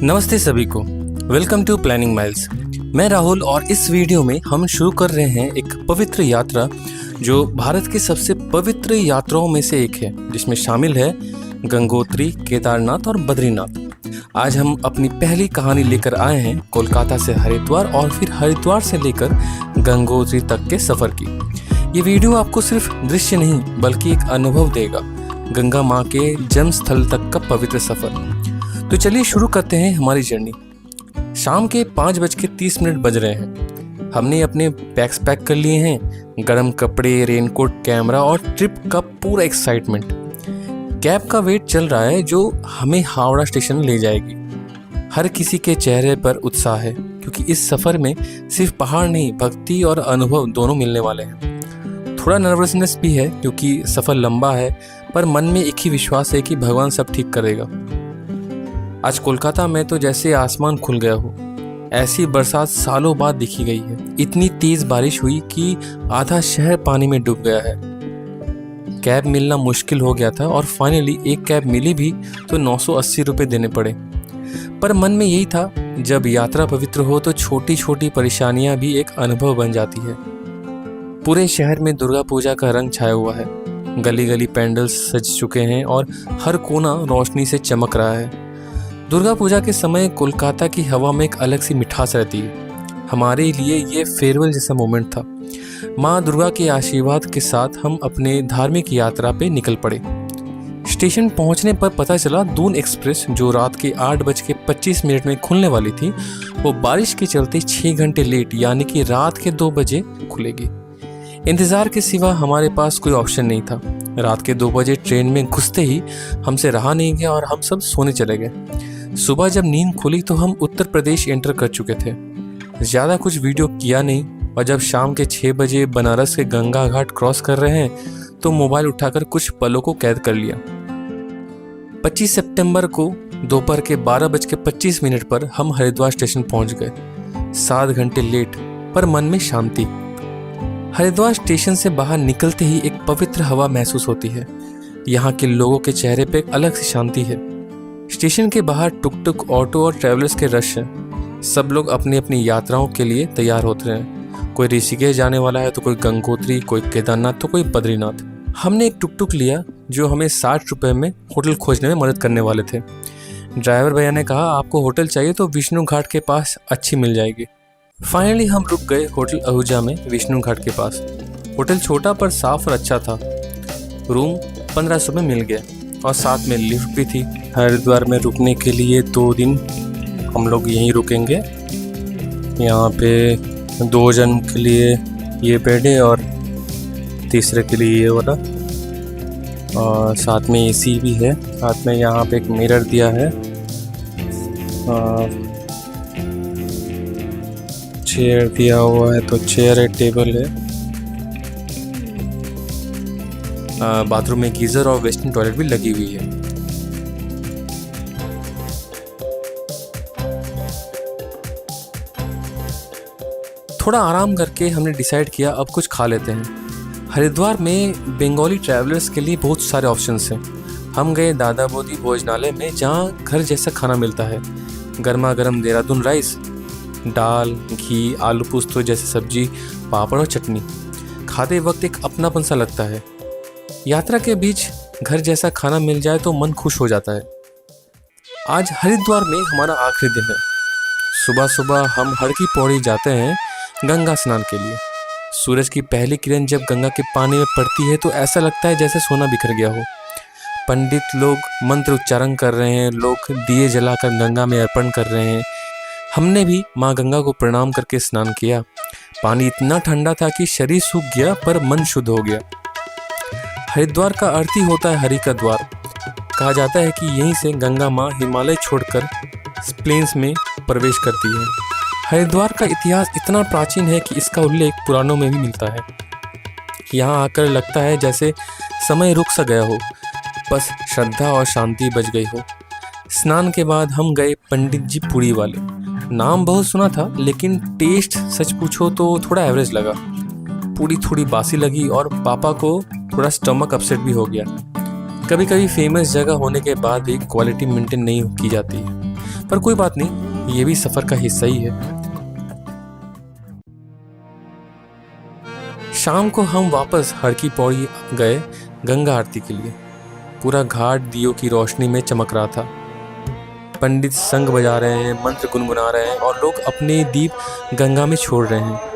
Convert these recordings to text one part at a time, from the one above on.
नमस्ते सभी को, वेलकम टू प्लानिंग माइल्स। मैं राहुल और इस वीडियो में हम शुरू कर रहे हैं एक पवित्र यात्रा जो भारत की सबसे पवित्र यात्राओं में से एक है, जिसमें शामिल है गंगोत्री, केदारनाथ और बद्रीनाथ। आज हम अपनी पहली कहानी लेकर आए हैं कोलकाता से हरिद्वार और फिर हरिद्वार से लेकर गंगोत्री तक के सफ़र की। ये वीडियो आपको सिर्फ दृश्य नहीं बल्कि एक अनुभव देगा, गंगा माँ के जन्म स्थल तक का पवित्र सफ़र। तो चलिए शुरू करते हैं हमारी जर्नी। शाम के 5:30 बज रहे हैं। हमने अपने बैग्स पैक कर लिए हैं, गर्म कपड़े, रेनकोट, कैमरा और ट्रिप का पूरा एक्साइटमेंट। कैब का वेट चल रहा है जो हमें हावड़ा स्टेशन ले जाएगी। हर किसी के चेहरे पर उत्साह है क्योंकि इस सफ़र में सिर्फ पहाड़ नहीं, भक्ति और अनुभव दोनों मिलने वाले हैं। थोड़ा नर्वसनेस भी है क्योंकि सफ़र लंबा है, पर मन में एक ही विश्वास है कि भगवान सब ठीक करेगा। आज कोलकाता में तो जैसे आसमान खुल गया हो, ऐसी बरसात सालों बाद दिखी गई है। इतनी तेज बारिश हुई कि आधा शहर पानी में डूब गया है। कैब मिलना मुश्किल हो गया था और फाइनली एक कैब मिली भी तो 980 रुपये देने पड़े। पर मन में यही था, जब यात्रा पवित्र हो तो छोटी छोटी परेशानियां भी एक अनुभव बन जाती है। पूरे शहर में दुर्गा पूजा का रंग छाया हुआ है। गली गली पेंडल्स सज चुके हैं और हर कोना रोशनी से चमक रहा है। दुर्गा पूजा के समय कोलकाता की हवा में एक अलग सी मिठास रहती है। हमारे लिए ये फेयरवेल जैसा मोमेंट था। माँ दुर्गा के आशीर्वाद के साथ हम अपने धार्मिक यात्रा पे निकल पड़े। स्टेशन पहुंचने पर पता चला दून एक्सप्रेस जो रात के 8:25 में खुलने वाली थी, वो बारिश के चलते 6 घंटे लेट यानी कि रात के 2 बजे खुलेगी। इंतज़ार के सिवा हमारे पास कोई ऑप्शन नहीं था। रात के 2 बजे ट्रेन में घुसते ही हमसे रहा नहीं गया और हम सब सोने चले गए। सुबह जब नींद खुली तो हम उत्तर प्रदेश एंटर कर चुके थे। ज़्यादा कुछ वीडियो किया नहीं और जब शाम के 6 बजे बनारस के गंगा घाट क्रॉस कर रहे हैं तो मोबाइल उठाकर कुछ पलों को कैद कर लिया। 25 सितंबर को दोपहर के 12:25 पर हम हरिद्वार स्टेशन पहुंच गए। 7 घंटे लेट, पर मन में शांति। हरिद्वार स्टेशन से बाहर निकलते ही एक पवित्र हवा महसूस होती है। यहाँ के लोगों के चेहरे पे एक अलग सी शांति है। स्टेशन के बाहर टुक टुक, ऑटो और ट्रैवलर्स के रश हैं। सब लोग अपनी अपनी यात्राओं के लिए तैयार होते हैं। कोई ऋषिकेश जाने वाला है तो कोई गंगोत्री, कोई केदारनाथ तो कोई बद्रीनाथ। हमने एक टुक टुक लिया जो हमें 60 रुपये में होटल खोजने में मदद करने वाले थे। ड्राइवर भैया ने कहा, आपको होटल चाहिए तो विष्णु घाट के पास अच्छी मिल जाएगी। फाइनली हम रुक गए होटल आहूजा में, विष्णु घाट के पास। होटल छोटा पर साफ और अच्छा था। रूम 1500 में मिल गया और साथ में लिफ्ट भी थी। हरिद्वार में रुकने के लिए 2 दिन हम लोग यहीं रुकेंगे। यहाँ पे 2 जन के लिए ये बेड है और तीसरे के लिए ये वाला, और साथ में एसी भी है। साथ में यहाँ पे एक मिरर दिया है और चेयर दिया हुआ है, तो चेयर है, टेबल है। बाथरूम में गीज़र और वेस्टर्न टॉयलेट भी लगी हुई है। थोड़ा आराम करके हमने डिसाइड किया अब कुछ खा लेते हैं। हरिद्वार में बंगाली ट्रैवलर्स के लिए बहुत सारे ऑप्शंस हैं। हम गए दादा बोधी भोजनालय में, जहाँ घर जैसा खाना मिलता है। गर्मा गर्म देहरादून राइस, दाल, घी, आलू पोस्तो जैसी सब्जी, पापड़ और चटनी। खाते वक्त एक अपनापन सा लगता है। यात्रा के बीच घर जैसा खाना मिल जाए तो मन खुश हो जाता है। आज हरिद्वार में हमारा आखिरी दिन है। सुबह सुबह हम हर की पौड़ी जाते हैं गंगा स्नान के लिए। सूरज की पहली किरण जब गंगा के पानी में पड़ती है तो ऐसा लगता है जैसे सोना बिखर गया हो। पंडित लोग मंत्र उच्चारण कर रहे हैं, लोग दिए जलाकर गंगा में अर्पण कर रहे हैं। हमने भी माँ गंगा को प्रणाम करके स्नान किया। पानी इतना ठंडा था कि शरीर सूख गया पर मन शुद्ध हो गया। हरिद्वार का अर्थ ही होता है हरि का द्वार। कहा जाता है कि यहीं से गंगा माँ हिमालय छोड़कर प्लेन्स में प्रवेश करती है। हरिद्वार का इतिहास इतना प्राचीन है कि इसका उल्लेख पुराणों में भी मिलता है। यहाँ आकर लगता है जैसे समय रुक सा गया हो, बस श्रद्धा और शांति बच गई हो। स्नान के बाद हम गए पंडित जी पूड़ी वाले। नाम बहुत सुना था लेकिन टेस्ट सच पूछो तो थोड़ा एवरेज लगा। पूड़ी थोड़ी बासी लगी और पापा को थोड़ा स्टमक अपसेट भी हो गया। कभी कभी फेमस जगह होने के बाद भी क्वालिटी मेंटेन नहीं की जाती है। पर कोई बात नहीं, ये भी सफर का हिस्सा ही है। शाम को हम वापस हर की पौड़ी गए गंगा आरती के लिए। पूरा घाट दियों की रोशनी में चमक रहा था। पंडित शंख बजा रहे हैं, मंत्र गुनगुना रहे हैं और लोग अपने दीप गंगा में छोड़ रहे हैं।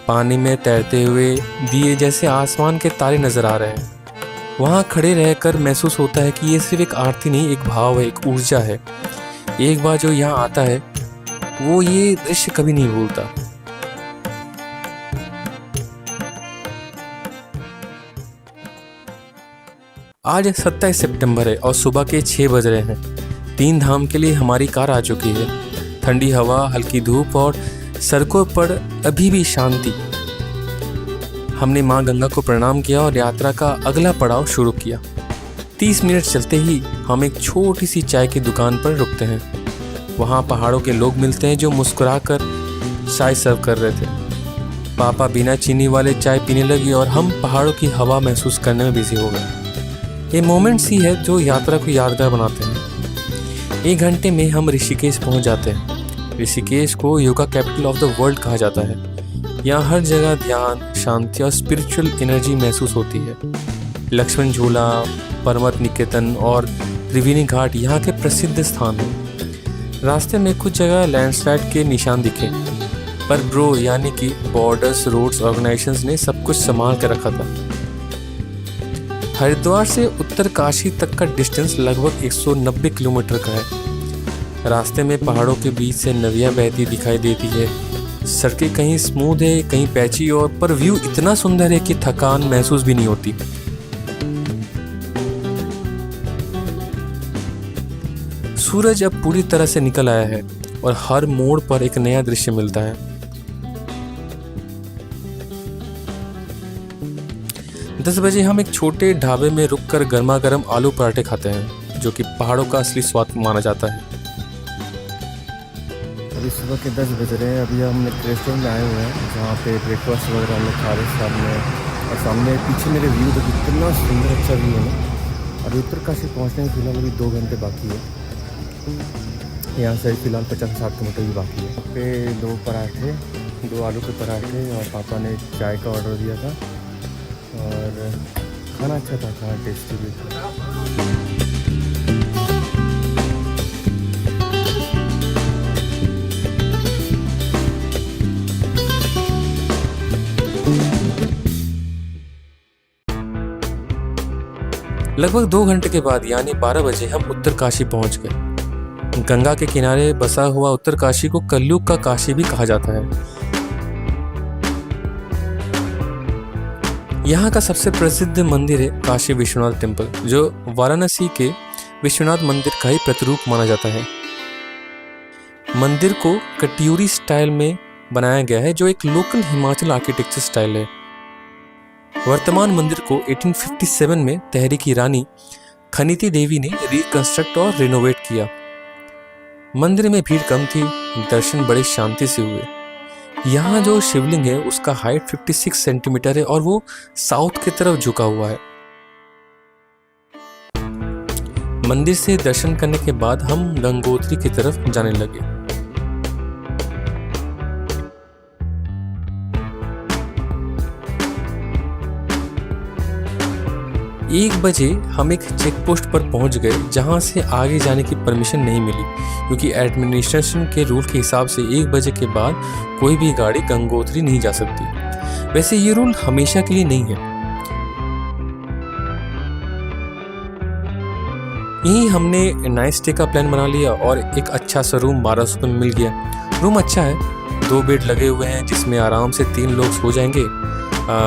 पानी में तैरते हुए दिए जैसे आसमान के तारे नजर आ रहे हैं। वहाँ खड़े रहकर महसूस होता है कि ये सिर्फ एक आरती नहीं, एक भाव है, एक ऊर्जा है। एक बार जो यहाँ आता है वो ये दृश्य कभी नहीं भूलता। आज 27 सितंबर है और सुबह के 6 बज रहे हैं। 3 धाम के लिए हमारी कार आ चुकी है। ठंडी हवा, हल्की धूप और सड़कों पर अभी भी शांति। हमने माँ गंगा को प्रणाम किया और यात्रा का अगला पड़ाव शुरू किया। 30 मिनट चलते ही हम एक छोटी सी चाय की दुकान पर रुकते हैं। वहाँ पहाड़ों के लोग मिलते हैं जो मुस्कुराकर चाय सर्व कर रहे थे। पापा बिना चीनी वाले चाय पीने लगी और हम पहाड़ों की हवा महसूस करने में बिजी हो गए। ये मोमेंट्स ही है जो यात्रा को यादगार बनाते हैं। 1 घंटे में हम ऋषिकेश पहुँच जाते हैं। ऋषिकेश को yoga capital of the world कहा जाता है। यहाँ हर जगह ध्यान, शांति और स्पिरिचुअल एनर्जी महसूस होती है। लक्ष्मण झूला, परमत निकेतन और त्रिवेणी घाट यहाँ के प्रसिद्ध स्थान हैं। रास्ते में कुछ जगह लैंडस्लाइड के निशान दिखे, पर ब्रो यानी कि बॉर्डर्स रोड्स ऑर्गेनाइजेशंस ने सब कुछ संभाल कर रखा था। हरिद्वार से उत्तर काशी तक का डिस्टेंस लगभग 190 किलोमीटर का है। रास्ते में पहाड़ों के बीच से नदियाँ बहती दिखाई देती है। सड़कें कहीं स्मूथ है, कहीं पैची, और पर व्यू इतना सुंदर है कि थकान महसूस भी नहीं होती। सूरज अब पूरी तरह से निकल आया है और हर मोड़ पर एक नया दृश्य मिलता है। 10 बजे हम एक छोटे ढाबे में रुककर गर्मा गर्म आलू पराठे खाते हैं, जो कि पहाड़ों का असली स्वाद माना जाता है। अभी सुबह के 10 बज रहे हैं। अभी हम एक रेस्टोरेंट में आए हुए हैं जहाँ पे ब्रेकफास्ट वगैरह हम लोग खा रहे हैं सामने। और सामने पीछे मेरे व्यू तो कितना सुंदर अच्छा व्यू है ना। अभी उत्तरकाशी पहुँचने में फिलहाल अभी 2 घंटे बाकी है। यहाँ से फिलहाल 50-60 किलोमीटर भी बाकी है। पे 2 पराठे, 2 आलू के पराठे, और पापा ने चाय का ऑर्डर दिया था। और खाना अच्छा था, खाना टेस्टी भी था। लगभग 2 घंटे के बाद यानी 12 बजे हम उत्तरकाशी पहुंच गए। गंगा के किनारे बसा हुआ उत्तरकाशी को कलयुग का काशी भी कहा जाता है। यहाँ का सबसे प्रसिद्ध मंदिर है काशी विश्वनाथ टेम्पल, जो वाराणसी के विश्वनाथ मंदिर का ही प्रतिरूप माना जाता है। मंदिर को कटियूरी स्टाइल में बनाया गया है, जो एक लोकल हिमाचल आर्किटेक्चर स्टाइल है। वर्तमान मंदिर को 1857 में तहरी की रानी खनीति देवी ने रिकंस्ट्रक्ट और रिनोवेट किया। मंदिर में भीड़ कम थी, दर्शन बड़ी शांति से हुए। यहाँ जो शिवलिंग है उसका हाइट 56 सेंटीमीटर है और वो साउथ की तरफ झुका हुआ है। मंदिर से दर्शन करने के बाद हम गंगोत्री की तरफ जाने लगे। 1 बजे हम एक चेक पोस्ट पर पहुंच गए, जहां से आगे जाने की परमिशन नहीं मिली, क्योंकि एडमिनिस्ट्रेशन के रूल के हिसाब से 1 बजे के बाद कोई भी गाड़ी गंगोत्री नहीं जा सकती। वैसे ये रूल हमेशा के लिए नहीं है। यहीं हमने नाइट स्टे का प्लान बना लिया और एक अच्छा सा रूम 1200 में मिल गया। रूम अच्छा है, 2 बेड लगे हुए हैं जिसमें आराम से 3 लोग सो जाएंगे।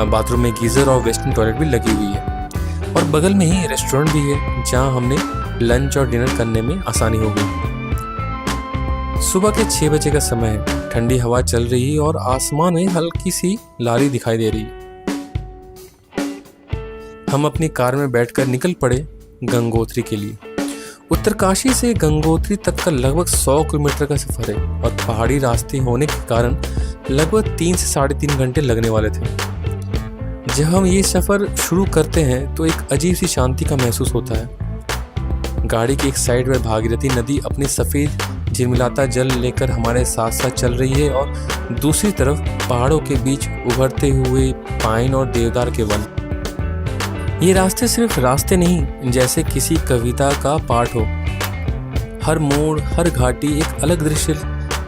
बाथरूम में गीज़र और वेस्टर्न टॉयलेट भी लगी हुई है। और बगल में ही रेस्टोरेंट भी है जहां हमने लंच और डिनर करने में आसानी हो गई। सुबह के 6 बजे का समय है, ठंडी हवा चल रही है और आसमान में हल्की सी लाली दिखाई दे रही है। हम अपनी कार में बैठकर निकल पड़े गंगोत्री के लिए। उत्तरकाशी से गंगोत्री तक का लगभग 100 किलोमीटर का सफर है और पहाड़ी रास्ते होने के कारण लगभग 3 से 3.5 घंटे लगने वाले थे। जब हम ये सफ़र शुरू करते हैं तो एक अजीब सी शांति का महसूस होता है। गाड़ी की एक साइड में भागीरथी नदी अपनी सफ़ेद झिलमिलाता जल लेकर हमारे साथ साथ चल रही है और दूसरी तरफ पहाड़ों के बीच उभरते हुए पाइन और देवदार के वन। ये रास्ते सिर्फ रास्ते नहीं, जैसे किसी कविता का पाठ हो। हर मोड़, हर घाटी एक अलग दृश्य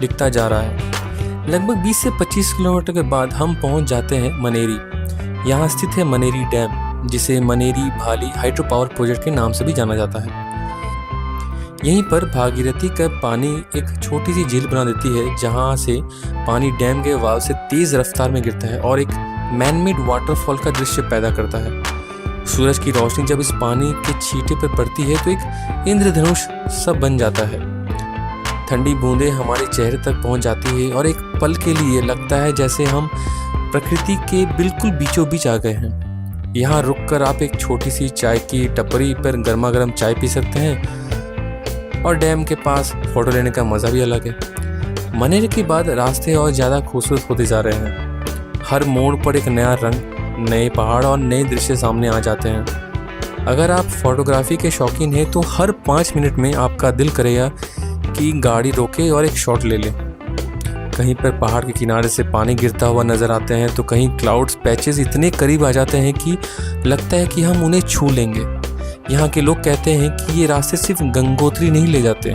लिखता जा रहा है। लगभग 20 से 25 किलोमीटर के बाद हम पहुंच जाते हैं मनेरी। यहाँ स्थित है मनेरी डैम, जिसे मनेरी भाली हाइड्रो पावर प्रोजेक्ट के नाम से भी जाना जाता है। यहीं पर भागीरथी का पानी एक छोटी सी झील बना देती है, जहाँ से पानी डैम के वाल से तेज रफ्तार में गिरता है और एक मैनमेड वाटरफॉल का दृश्य पैदा करता है। सूरज की रोशनी जब इस पानी के छींटे पर पड़ती है तो एक इंद्रधनुष सब बन जाता है। ठंडी बूंदें हमारे चेहरे तक पहुंच जाती है और एक पल के लिए लगता है जैसे हम प्रकृति के बिल्कुल बीचों बीच आ गए हैं। यहाँ रुककर आप एक छोटी सी चाय की टपरी पर गर्मा गर्म चाय पी सकते हैं और डैम के पास फोटो लेने का मज़ा भी अलग है। मनेरी के बाद रास्ते और ज़्यादा खूबसूरत होते जा रहे हैं। हर मोड़ पर एक नया रंग, नए पहाड़ और नए दृश्य सामने आ जाते हैं। अगर आप फोटोग्राफी के शौकीन हैं तो हर 5 मिनट में आपका दिल करेगा कि गाड़ी रोके और एक शॉट ले लें। कहीं पर पहाड़ के किनारे से पानी गिरता हुआ नज़र आते हैं तो कहीं क्लाउड्स पैचेस इतने करीब आ जाते हैं कि लगता है कि हम उन्हें छू लेंगे। यहाँ के लोग कहते हैं कि ये रास्ते सिर्फ गंगोत्री नहीं ले जाते,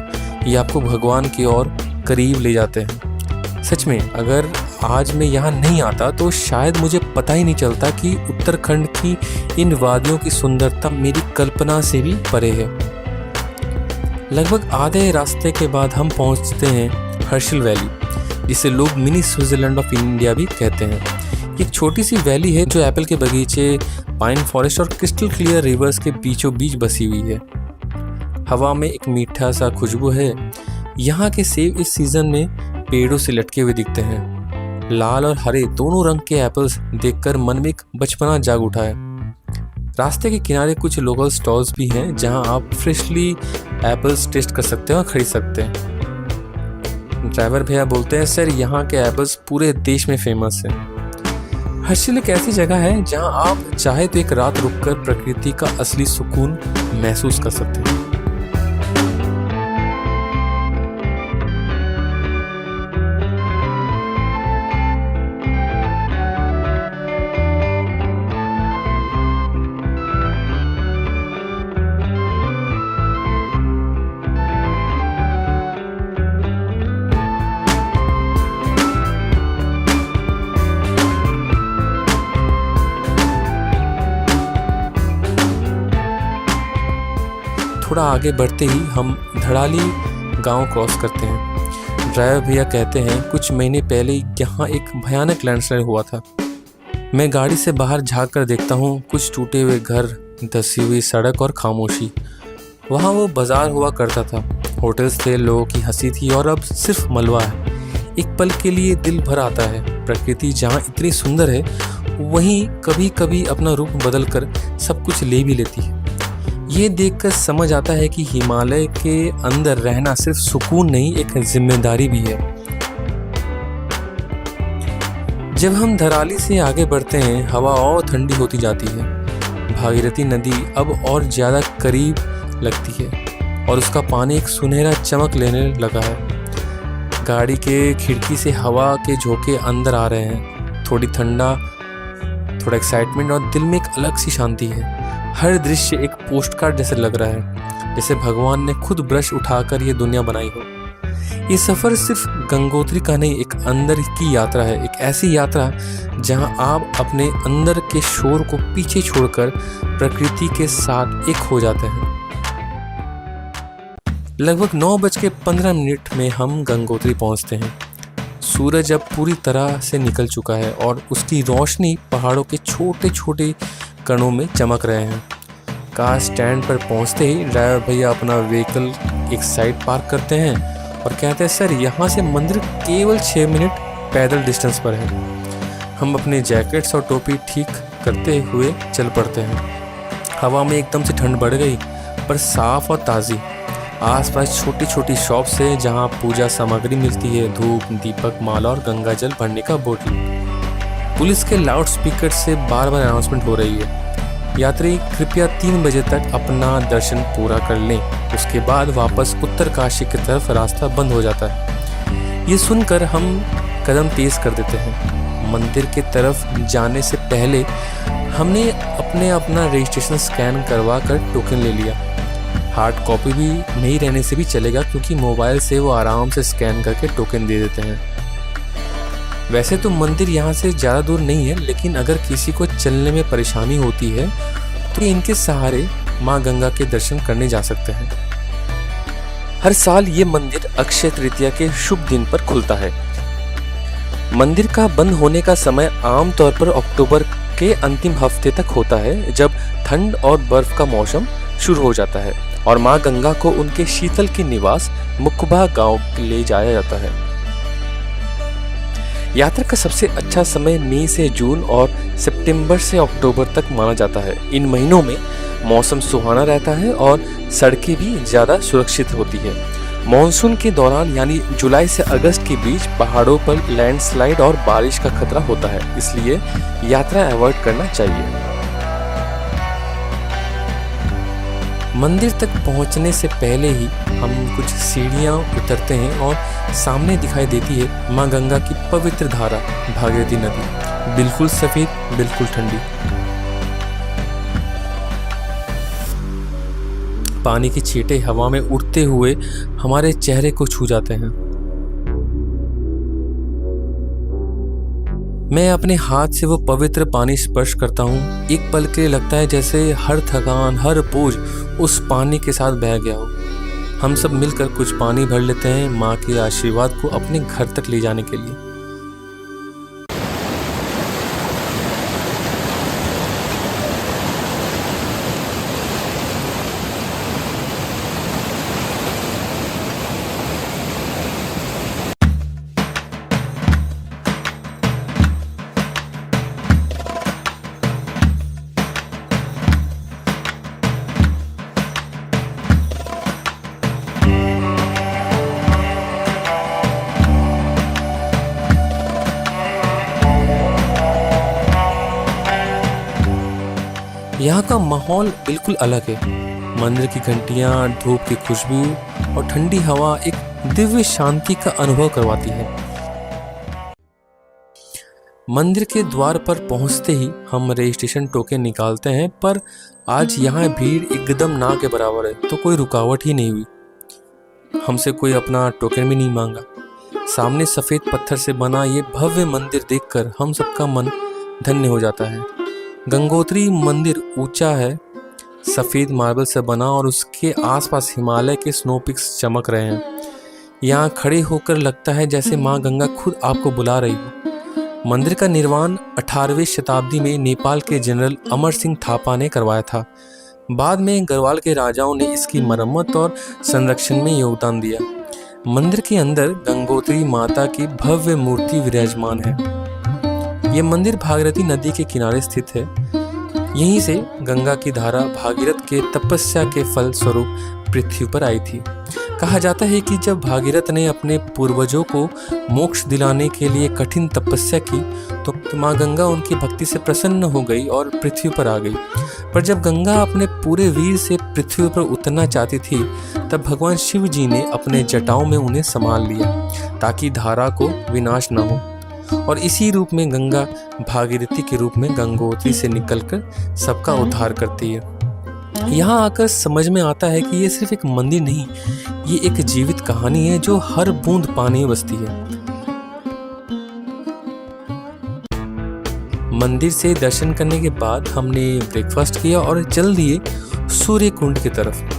ये आपको भगवान की ओर करीब ले जाते हैं। सच में, अगर आज मैं यहाँ नहीं आता तो शायद मुझे पता ही नहीं चलता कि उत्तराखंड की इन वादियों की सुंदरता मेरी कल्पना से भी परे है। लगभग आधे रास्ते के बाद हम पहुँचते हैं हर्षिल वैली, जिसे लोग मिनी स्विट्जरलैंड ऑफ इंडिया भी कहते हैं। एक छोटी सी वैली है जो एप्पल के बगीचे, पाइन फॉरेस्ट और क्रिस्टल क्लियर रिवर्स के बीचों बीच बसी हुई है। हवा में एक मीठा सा खुशबू है। यहाँ के सेब इस सीज़न में पेड़ों से लटके हुए दिखते हैं। लाल और हरे दोनों रंग के एप्पल्स देखकर मन में एक बचपना जाग उठा है। रास्ते के किनारे कुछ लोकल स्टॉल्स भी हैं जहां आप फ्रेशली एप्पल्स टेस्ट कर सकते हैं और खरीद सकते हैं। ड्राइवर भैया बोलते हैं, सर यहाँ के एप्पल्स पूरे देश में फेमस हैं। हर्षिल एक ऐसी जगह है जहां आप चाहे तो एक रात रुककर प्रकृति का असली सुकून महसूस कर सकते हैं। थोड़ा आगे बढ़ते ही हम धड़ाली गांव क्रॉस करते हैं। ड्राइवर भैया कहते हैं, कुछ महीने पहले यहाँ एक भयानक लैंडस्लाइड हुआ था। मैं गाड़ी से बाहर झांक कर देखता हूँ, कुछ टूटे हुए घर, धसी हुई सड़क और खामोशी। वहाँ वो बाजार हुआ करता था, होटल्स थे, लोगों की हंसी थी और अब सिर्फ मलबा है। एक पल के लिए दिल भर आता है। प्रकृति जहाँ इतनी सुंदर है वहीं कभी कभी अपना रूप बदल कर सब कुछ ले भी लेती है। ये देखकर समझ आता है कि हिमालय के अंदर रहना सिर्फ सुकून नहीं, एक जिम्मेदारी भी है। जब हम धराली से आगे बढ़ते हैं, हवा और ठंडी होती जाती है। भागीरथी नदी अब और ज़्यादा करीब लगती है और उसका पानी एक सुनहरा चमक लेने लगा है। गाड़ी के खिड़की से हवा के झोंके अंदर आ रहे हैं। थोड़ी ठंडा, थोड़ा एक्साइटमेंट और दिल में एक अलग सी शांति है। हर दृश्य एक पोस्टकार्ड जैसे लग रहा है, जैसे भगवान ने खुद ब्रश उठाकर ये दुनिया बनाई हो। ये सफ़र सिर्फ गंगोत्री का नहीं, एक अंदर की यात्रा है। एक ऐसी यात्रा जहां आप अपने अंदर के शोर को पीछे छोड़कर प्रकृति के साथ एक हो जाते हैं। लगभग 9:15 में हम गंगोत्री पहुंचते हैं। सूरज अब पूरी तरह से निकल चुका है और उसकी रोशनी पहाड़ों के छोटे छोटे कणों में चमक रहे हैं। कार स्टैंड पर पहुंचते ही ड्राइवर भैया अपना व्हीकल एक साइड पार्क करते हैं और कहते हैं सर यहाँ से मंदिर केवल 6 मिनट पैदल डिस्टेंस पर है। हम अपने जैकेट्स और टोपी ठीक करते हुए चल पड़ते हैं। हवा में एकदम से ठंड बढ़ गई, पर साफ और ताज़ी। आसपास छोटी छोटी शॉप्स है जहाँ पूजा सामग्री मिलती है, धूप, दीपक, माला और गंगा जल भरने का बोतल। पुलिस के लाउड स्पीकर से बार बार अनाउंसमेंट हो रही है, यात्री कृपया 3 बजे तक अपना दर्शन पूरा कर लें। उसके बाद वापस उत्तरकाशी की तरफ रास्ता बंद हो जाता है। ये सुनकर हम कदम तेज कर देते हैं। मंदिर की तरफ जाने से पहले हमने अपना रजिस्ट्रेशन स्कैन करवा कर टोकन ले लिया। हार्ड कॉपी भी नहीं रहने से भी चलेगा, क्योंकि मोबाइल से वो आराम से स्कैन करके टोकन दे देते हैं। वैसे तो मंदिर यहाँ से ज़्यादा दूर नहीं है, लेकिन अगर किसी को चलने में परेशानी होती है तो इनके सहारे माँ गंगा के दर्शन करने जा सकते हैं। हर साल ये मंदिर अक्षय तृतीया के शुभ दिन पर खुलता है। मंदिर का बंद होने का समय आमतौर पर अक्टूबर के अंतिम हफ्ते तक होता है, जब ठंड और बर्फ का मौसम शुरू हो जाता है और माँ गंगा को उनके शीतल के निवास मुकुबा गांव ले जाया जाता है। यात्रा का सबसे अच्छा समय मई से जून और सितंबर से अक्टूबर तक माना जाता है। इन महीनों में मौसम सुहाना रहता है और सड़कें भी ज़्यादा सुरक्षित होती है। मॉनसून के दौरान यानी जुलाई से अगस्त के बीच पहाड़ों पर लैंडस्लाइड और बारिश का खतरा होता है, इसलिए यात्रा अवॉइड करना चाहिए। मंदिर तक पहुंचने से पहले ही हम कुछ सीढ़ियां उतरते हैं और सामने दिखाई देती है माँ गंगा की पवित्र धारा भागीरथी नदी, बिल्कुल सफेद, बिल्कुल ठंडी। पानी की छींटे हवा में उड़ते हुए हमारे चेहरे को छू जाते हैं। मैं अपने हाथ से वो पवित्र पानी स्पर्श करता हूँ। एक पल के लिए लगता है जैसे हर थकान, हर बोझ उस पानी के साथ बह गया हो। हम सब मिलकर कुछ पानी भर लेते हैं माँ के आशीर्वाद को अपने घर तक ले जाने के लिए। यहाँ का माहौल बिल्कुल अलग है। मंदिर की घंटियाँ, धूप की खुशबू और ठंडी हवा एक दिव्य शांति का अनुभव करवाती है। मंदिर के द्वार पर पहुँचते ही हम रजिस्ट्रेशन टोकन निकालते हैं, पर आज यहाँ भीड़ एकदम ना के बराबर है, तो कोई रुकावट ही नहीं हुई। हमसे कोई अपना टोकन भी नहीं मांगा। सामने सफ़ेद पत्थर से बना ये भव्य मंदिर देखकर हम सबका मन धन्य हो जाता है। गंगोत्री मंदिर ऊंचा है, सफ़ेद मार्बल से बना और उसके आसपास हिमालय के स्नो पिक्स चमक रहे हैं। यहाँ खड़े होकर लगता है जैसे माँ गंगा खुद आपको बुला रही हो। मंदिर का निर्माण 18वीं शताब्दी में नेपाल के जनरल अमर सिंह थापा ने करवाया था। बाद में गढ़वाल के राजाओं ने इसकी मरम्मत और संरक्षण में योगदान दिया। मंदिर के अंदर गंगोत्री माता की भव्य मूर्ति विराजमान है। ये मंदिर भागीरथी नदी के किनारे स्थित है। यहीं से गंगा की धारा भागीरथ के तपस्या के फल स्वरूप पृथ्वी पर आई थी। कहा जाता है कि जब भागीरथ ने अपने पूर्वजों को मोक्ष दिलाने के लिए कठिन तपस्या की तो माँ गंगा उनकी भक्ति से प्रसन्न हो गई और पृथ्वी पर आ गई। पर जब गंगा अपने पूरे वीर से पृथ्वी पर उतरना चाहती थी, तब भगवान शिव जी ने अपने जटाओं में उन्हें संभाल लिया ताकि धारा को विनाश न हो। और इसी रूप में गंगा भागीरथी के रूप में गंगोत्री से निकलकर सबका उद्धार करती है। यहाँ आकर समझ में आता है कि ये सिर्फ एक मंदिर नहीं, ये एक जीवित कहानी है जो हर बूंद पानी में बसती है। मंदिर से दर्शन करने के बाद हमने ब्रेकफास्ट किया और चल दिए सूर्य कुंड की तरफ।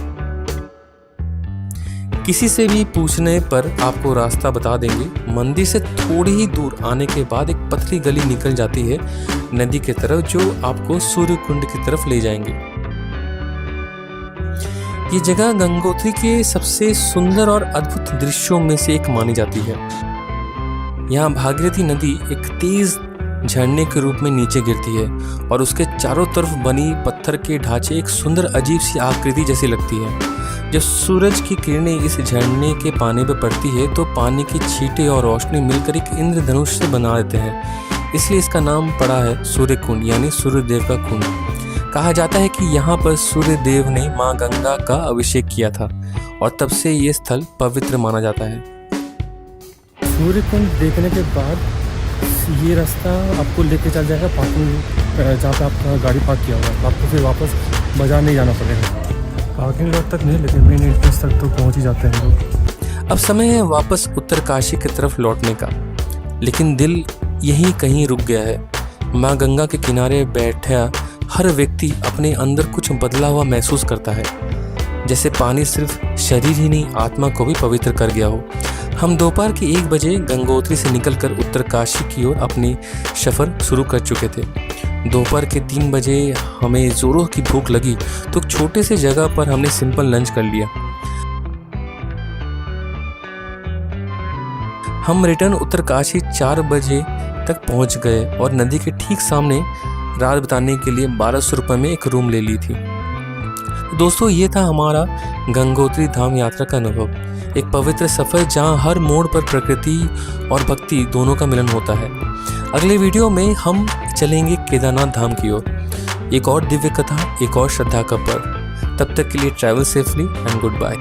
किसी से भी पूछने पर आपको रास्ता बता देंगे। मंदिर से थोड़ी ही दूर आने के बाद एक पतली गली निकल जाती है नदी की तरफ, जो आपको सूर्य कुंड की तरफ ले जाएंगे। ये जगह गंगोत्री के सबसे सुंदर और अद्भुत दृश्यों में से एक मानी जाती है। यहाँ भागीरथी नदी एक तेज झरने के रूप में नीचे गिरती है और उसके चारों तरफ बनी पत्थर के ढांचे एक सुंदर अजीब सी आकृति जैसी लगती है। जब सूरज की किरणें इस झरने के पानी पर पड़ती है तो पानी की छींटें और रोशनी मिलकर एक इंद्रधनुष से बना देते हैं। इसलिए इसका नाम पड़ा है सूर्य कुंड यानी सूर्यदेव का कुंड। कहा जाता है कि यहाँ पर सूर्यदेव ने माँ गंगा का अभिषेक किया था और तब से ये स्थल पवित्र माना जाता है। सूर्य कुंड देखने के बाद ये रास्ता आपको लेके चल जाएगा पार्किंग जहाँ पे आपका गाड़ी पार्क किया हुआ है। तो आपको फिर वापस बाजार नहीं जाना पड़ेगा। पार्किंग लॉट तक नहीं लेकिन मेन एंट्रेंस तक तो पहुँच ही जाते हैं लोग। अब समय है वापस उत्तरकाशी की तरफ लौटने का, लेकिन दिल यहीं कहीं रुक गया है। माँ गंगा के किनारे बैठा हर व्यक्ति अपने अंदर कुछ बदला हुआ महसूस करता है, जैसे पानी सिर्फ शरीर ही नहीं आत्मा को भी पवित्र कर गया हो। हम दोपहर के 1 बजे गंगोत्री से निकलकर उत्तरकाशी की ओर अपनी सफ़र शुरू कर चुके थे। दोपहर के 3 बजे हमें ज़ोरों की भूख लगी तो एक छोटे से जगह पर हमने सिंपल लंच कर लिया। हम रिटर्न उत्तरकाशी 4 बजे तक पहुंच गए और नदी के ठीक सामने रात बिताने के लिए 1200 रुपये में एक रूम ले ली थी। दोस्तों, ये था हमारा गंगोत्री धाम यात्रा का अनुभव। एक पवित्र सफ़र जहां हर मोड़ पर प्रकृति और भक्ति दोनों का मिलन होता है। अगले वीडियो में हम चलेंगे केदारनाथ धाम की ओर। एक और दिव्य कथा, एक और श्रद्धा का पर्व। तब तक के लिए travel safely and good bye.